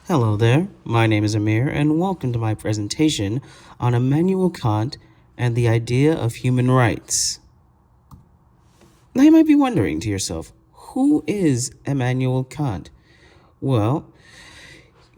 Hello there, my name is Amir, and welcome to my presentation on Immanuel Kant and the idea of human rights. Now you might be wondering to yourself, who is Immanuel Kant? Well,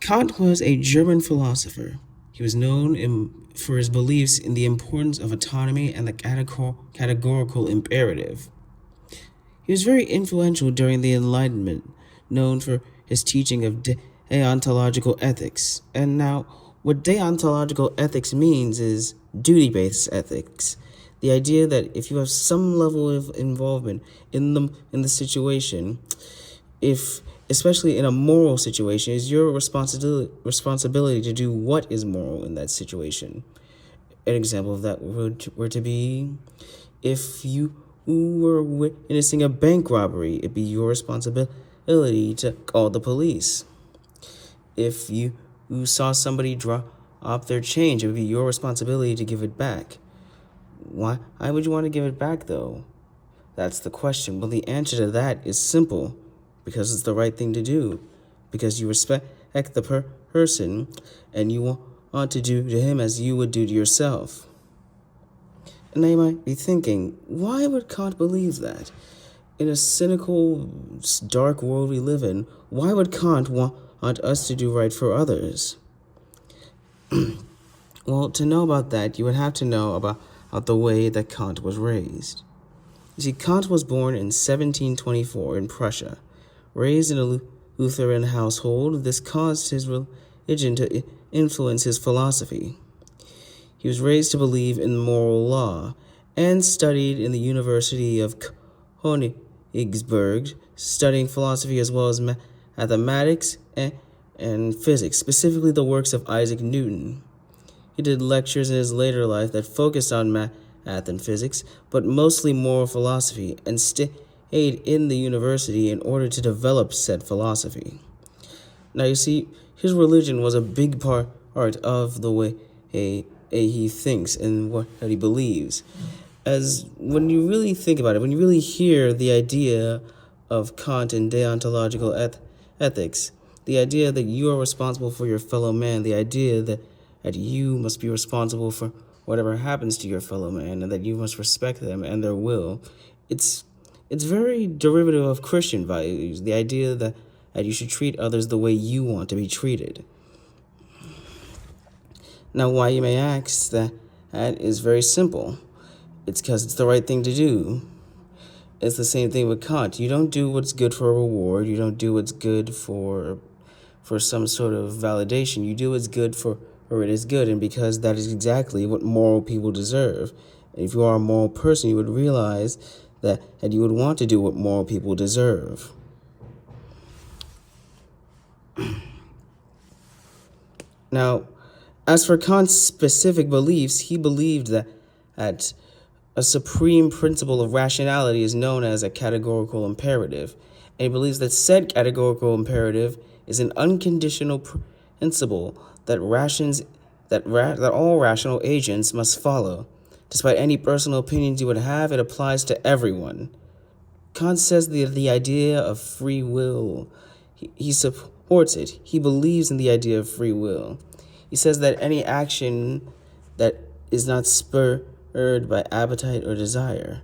Kant was a German philosopher. He was known for his beliefs in the importance of autonomy and the categorical imperative. He was very influential during the Enlightenment, known for his teaching of deontological ethics. And now, what deontological ethics means is duty-based ethics. The idea that if you have some level of involvement in the situation, if especially in a moral situation, is your responsibility to do what is moral in that situation. An example of that were to be if you were witnessing a bank robbery, it'd be your responsibility to call the police. If you saw somebody drop their change, it would be your responsibility to give it back. Why would you want to give it back, though? That's the question. Well, the answer to that is simple. Because it's the right thing to do. Because you respect the person and you want to do to him as you would do to yourself. And now you might be thinking, why would Kant believe that? In a cynical, dark world we live in, why would Kant want us to do right for others? Well, to know about that, you would have to know about the way that Kant was raised. You see, Kant was born in 1724 in Prussia. Raised in a Lutheran household, this caused his religion to influence his philosophy. He was raised to believe in moral law and studied in the University of Königsberg, studying philosophy as well as mathematics and physics, specifically the works of Isaac Newton. He did lectures in his later life that focused on math and physics, but mostly moral philosophy, and stayed in the university in order to develop said philosophy. Now you see, his religion was a big part of the way he thinks and what he believes. As when you really think about it, when you really hear the idea of Kant and deontological ethics, the idea that you are responsible for your fellow man, the idea that you must be responsible for whatever happens to your fellow man and that you must respect them and their will, it's very derivative of Christian values, the idea that you should treat others the way you want to be treated. Now, why, you may ask, that is very simple. It's because it's the right thing to do. It's the same thing with Kant. You don't do what's good for a reward. You don't do what's good for some sort of validation. You do what's good for it is good, and because that is exactly what moral people deserve. And if you are a moral person, you would realize that you would want to do what moral people deserve. Now, as for Kant's specific beliefs, he believed that a supreme principle of rationality is known as a categorical imperative, and he believes that said categorical imperative is an unconditional principle that all rational agents must follow. Despite any personal opinions you would have, it applies to everyone. Kant says the idea of free will. He supports it. He believes in the idea of free will. He says that any action that is not spurred by appetite or desire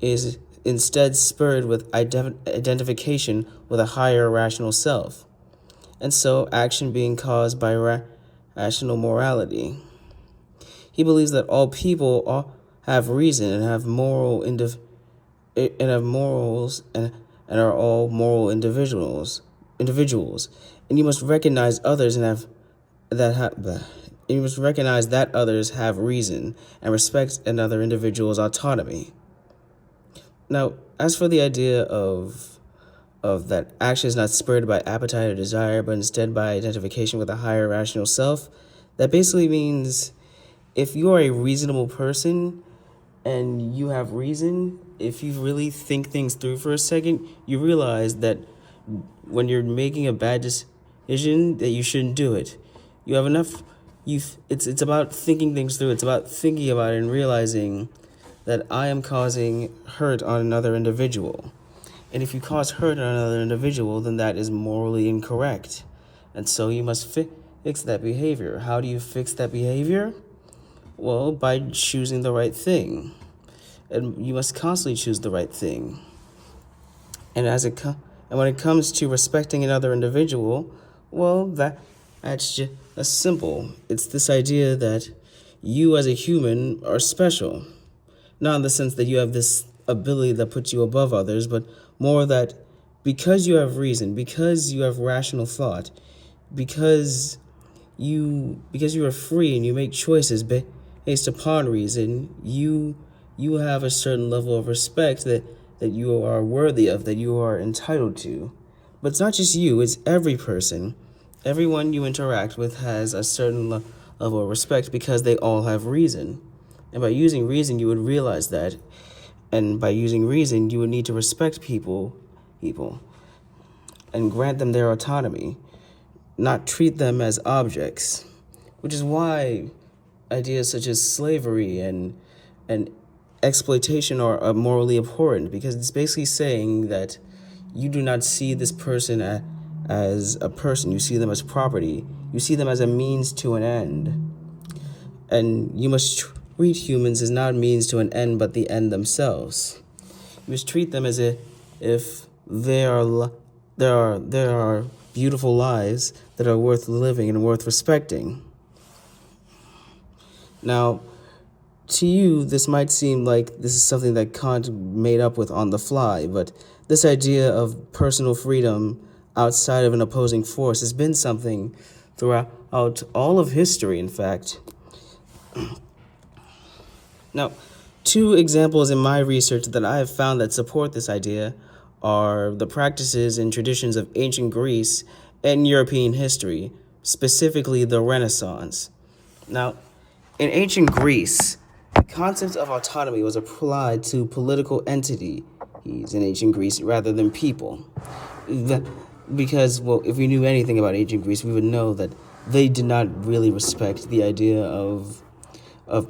is instead spurred with identification with a higher rational self, and so action being caused by rational morality. He believes that all people have reason and have morals and are all moral individuals, and you must recognize others you must recognize that others have reason and respect another individual's autonomy. Now, as for the idea of that action is not spurred by appetite or desire, but instead by identification with a higher rational self, that basically means if you are a reasonable person and you have reason, if you really think things through for a second, you realize that when you're making a bad decision, that you shouldn't do it. You have enough. It's about thinking things through. It's about thinking about it and realizing that I am causing hurt on another individual. And if you cause hurt on another individual, then that is morally incorrect. And so you must fix that behavior. How do you fix that behavior? Well, by choosing the right thing. And you must constantly choose the right thing. And and when it comes to respecting another individual, well, that's just simple. It's this idea that you as a human are special. Not in the sense that you have this ability that puts you above others, but more that because you have reason, because you have rational thought, because you are free and you make choices based upon reason, you have a certain level of respect that you are worthy of, that you are entitled to. But it's not just you, it's every person. Everyone you interact with has a certain level of respect because they all have reason. And by using reason, you would realize that. And by using reason, you would need to respect people, and grant them their autonomy, not treat them as objects. Which is why ideas such as slavery and exploitation are morally abhorrent, because it's basically saying that you do not see this person as a person. You see them as property. You see them as a means to an end. And you must treat humans as not a means to an end, but the end themselves. You must treat them as if they are beautiful lives that are worth living and worth respecting. Now, to you, this might seem like this is something that Kant made up with on the fly, but this idea of personal freedom outside of an opposing force has been something throughout all of history, in fact. Now, two examples in my research that I have found that support this idea are the practices and traditions of ancient Greece and European history, specifically the Renaissance. Now, in ancient Greece, the concept of autonomy was applied to political entities in ancient Greece rather than people. Because, well, if we knew anything about ancient Greece, we would know that they did not really respect the idea of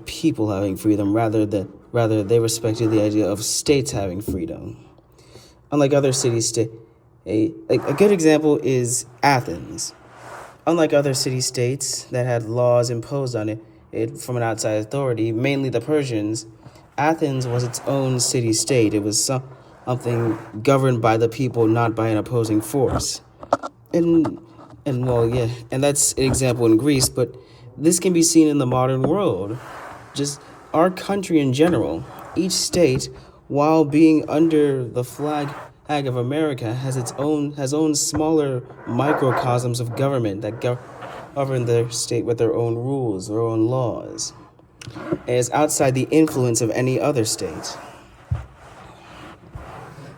people having freedom. Rather, they respected the idea of states having freedom. Unlike other city-states, a good example is Athens. Unlike other city-states that had laws imposed on it from an outside authority, mainly the Persians, Athens was its own city-state. It was something governed by the people, not by an opposing force. And that's an example in Greece, but this can be seen in the modern world. Just our country in general. Each state, while being under the flag of America, has own smaller microcosms of government that govern their state with their own rules, their own laws, and is outside the influence of any other state.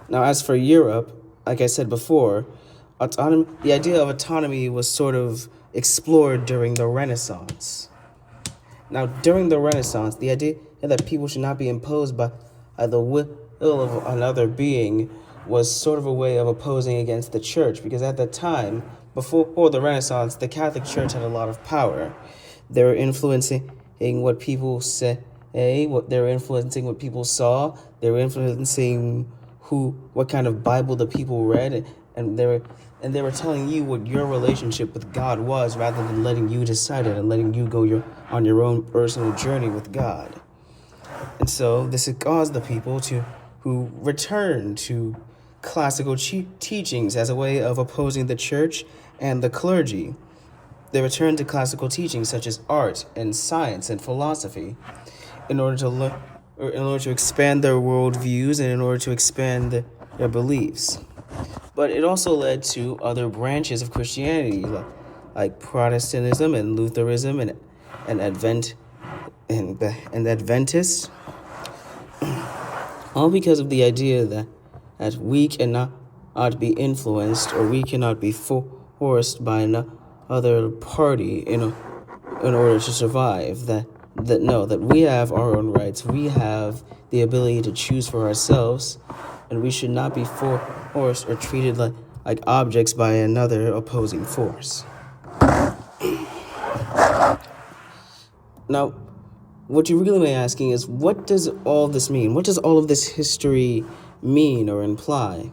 Now, as for Europe, like I said before, the idea of autonomy was sort of explored during the Renaissance. Now, during the Renaissance, the idea that people should not be imposed by the will of another being was sort of a way of opposing against the church, because at that time, before the Renaissance, the Catholic Church had a lot of power. They were influencing what people say, they were influencing what people saw, they were influencing what kind of Bible the people read, and they were telling you what your relationship with God was, rather than letting you decide it and letting you go on your own personal journey with God. And so this has caused the people who return to classical teachings as a way of opposing the church and the clergy. They return to classical teachings such as art and science and philosophy in order to expand their worldviews and in order to expand their beliefs. But it also led to other branches of Christianity, like Protestantism and Lutheranism and Adventists, all because of the idea that we cannot be influenced, or we cannot be forced by another party in order to survive. That we have our own rights, we have the ability to choose for ourselves, and we should not be forced or treated like objects by another opposing force. Now, what you really may be asking is, what does all this mean? What does all of this history mean or imply?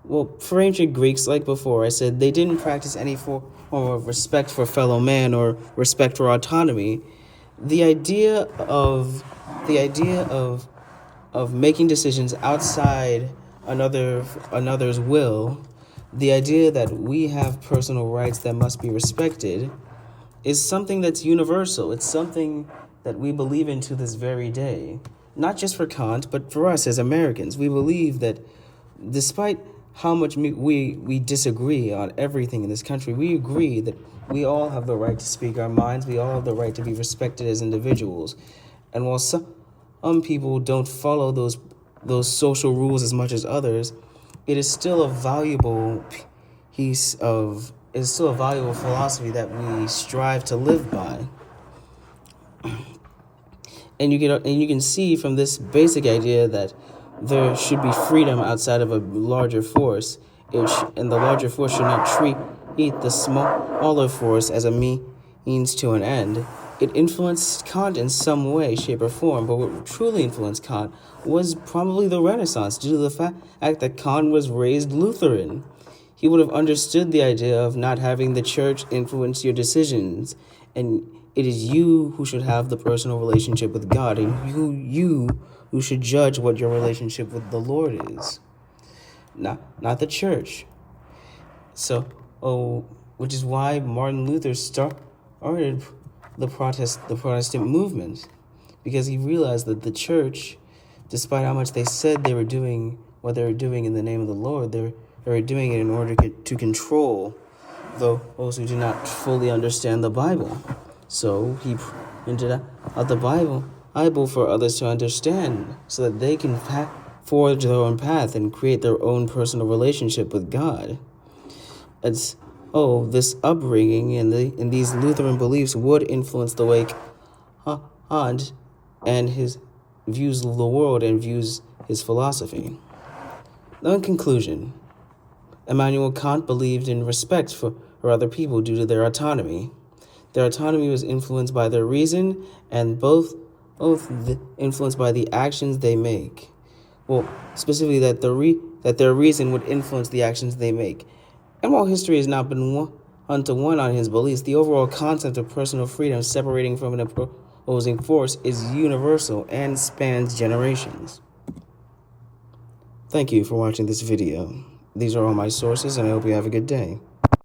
Well, for ancient Greeks, like before I said, they didn't practice any form of respect for fellow man or respect for autonomy. The idea of the idea of making decisions outside another's will, the idea that we have personal rights that must be respected, is something that's universal. It's something that we believe in to this very day. Not just for Kant, but for us as Americans. We believe that despite how much we disagree on everything in this country, we agree that we all have the right to speak our minds. We all have the right to be respected as individuals. And while some people don't follow those social rules as much as others, it is still a valuable piece of is still a valuable philosophy that we strive to live by. And you can see from this basic idea that there should be freedom outside of a larger force, and the larger force should not treat the smaller force as a means to an end. It influenced Kant in some way, shape, or form, but what truly influenced Kant was probably the Renaissance, due to the fact that Kant was raised Lutheran. He would have understood the idea of not having the church influence your decisions, and it is you who should have the personal relationship with God, and you who should judge what your relationship with the Lord is, not the church. So, which is why Martin Luther started the Protestant movement, because he realized that the church, despite how much they said they were doing what they were doing in the name of the Lord, they were doing it in order to control those who do not fully understand the Bible. So he printed out the Bible for others to understand, so that they can forge their own path and create their own personal relationship with God. It's this upbringing and these Lutheran beliefs would influence the way Kant and his views of the world and views his philosophy. Now, in conclusion, Immanuel Kant believed in respect for other people due to their autonomy. Their autonomy was influenced by their reason, and both influenced by the actions they make. Well, specifically that their reason would influence the actions they make. And while history has not been one-to-one on his beliefs, the overall concept of personal freedom separating from an opposing force is universal and spans generations. Thank you for watching this video. These are all my sources, and I hope you have a good day.